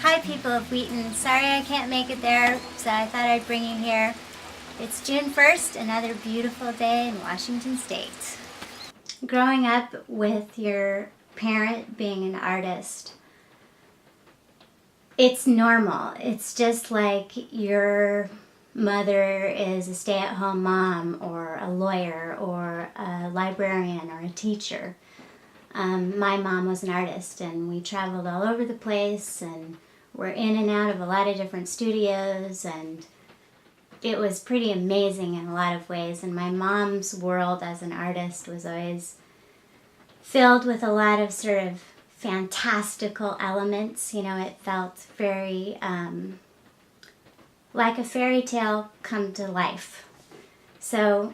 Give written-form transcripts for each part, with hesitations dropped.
Hi people of Wheaton, sorry I can't make it there, so I thought I'd bring you here. It's June 1st, another beautiful day in Washington State. Growing up with your parent being an artist, it's normal. It's just like your mother is a stay-at-home mom or a lawyer or a librarian or a teacher. My mom was an artist and we traveled all over the place and we're in and out of a lot of different studios, and it was pretty amazing in a lot of ways. And my mom's world as an artist was always filled with a lot of sort of fantastical elements. You know, it felt very like a fairy tale come to life. So,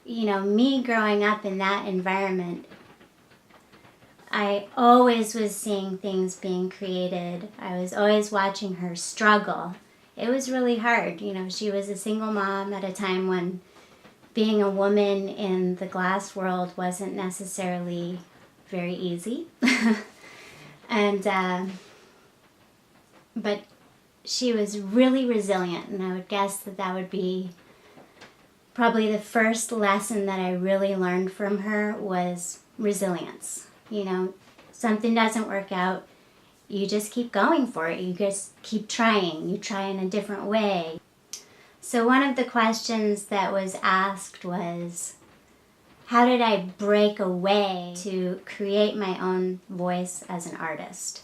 you know, me growing up in that environment, I always was seeing things being created. I was always watching her struggle. It was really hard. You know, she was a single mom at a time when being a woman in the glass world wasn't necessarily very easy. But she was really resilient, and I would guess that that would be probably the first lesson that I really learned from her was resilience. You know, something doesn't work out, you just keep going for it. You just keep trying. You try in a different way. So one of the questions that was asked was, how did I break away to create my own voice as an artist?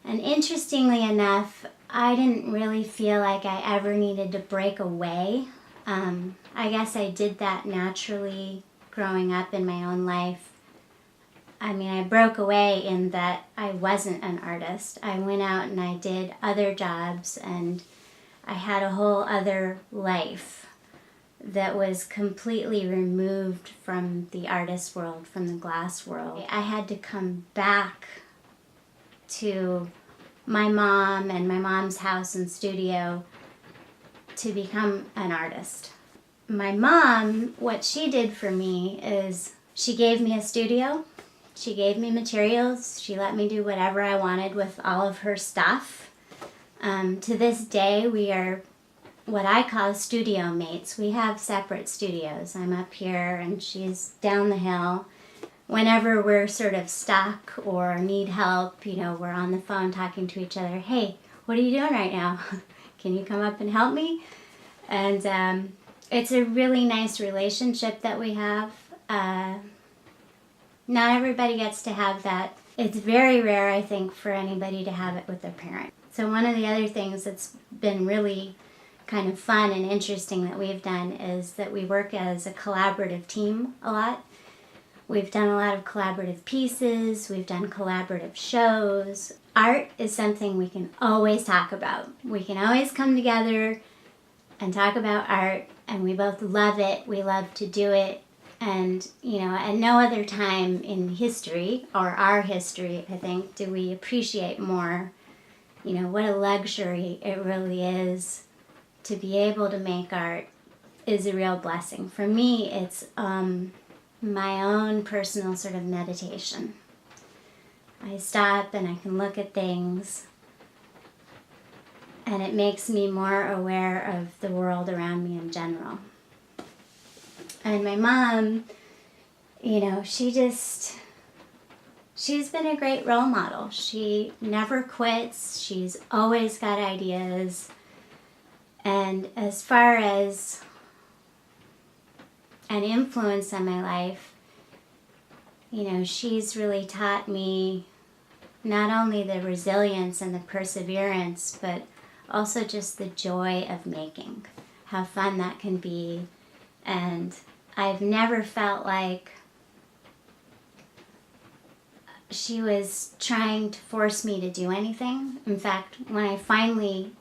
And interestingly enough, I didn't really feel like I ever needed to break away. I guess I did that naturally growing up in my own life. I mean, I broke away in that I wasn't an artist. I went out and I did other jobs, and I had a whole other life that was completely removed from the artist world, from the glass world. I had to come back to my mom and my mom's house and studio to become an artist. My mom, what she did for me is she gave me a studio. She gave me materials. She let me do whatever I wanted with all of her stuff. To this day, we are what I call studio mates. We have separate studios. I'm up here and she's down the hill. Whenever we're sort of stuck or need help, you know, we're on the phone talking to each other. Hey, what are you doing right now? Can you come up and help me? And it's a really nice relationship that we have. Not everybody gets to have that. It's very rare, I think, for anybody to have it with their parent. So one of the other things that's been really kind of fun and interesting that we've done is that we work as a collaborative team a lot. We've done a lot of collaborative pieces. We've done collaborative shows. Art is something we can always talk about. We can always come together and talk about art, and we both love it. We love to do it. And, you know, at no other time in history, or our history, I think, do we appreciate more, you know, what a luxury it really is to be able to make art is a real blessing. For me, it's my own personal sort of meditation. I stop and I can look at things, and it makes me more aware of the world around me in general. And my mom, you know, she's been a great role model. She never quits. She's always got ideas. And as far as an influence on my life, you know, she's really taught me not only the resilience and the perseverance, but also just the joy of making, how fun that can be. And I've never felt like she was trying to force me to do anything. In fact, when I finally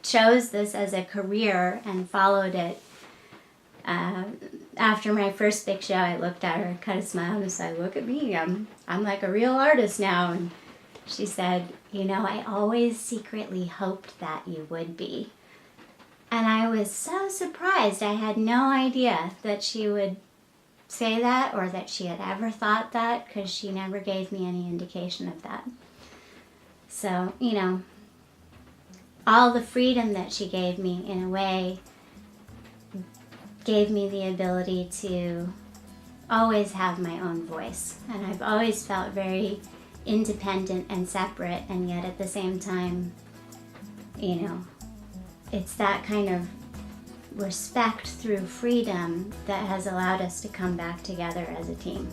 chose this as a career and followed it, after my first big show, I looked at her, kind of smiled and said, "Look at me, I'm like a real artist now." And she said, "You know, I always secretly hoped that you would be." And I was so surprised. I had no idea that she would say that or that she had ever thought that, because she never gave me any indication of that. So, you know, all the freedom that she gave me, in a way, gave me the ability to always have my own voice. And I've always felt very independent and separate, and yet at the same time, you know, it's that kind of respect through freedom that has allowed us to come back together as a team.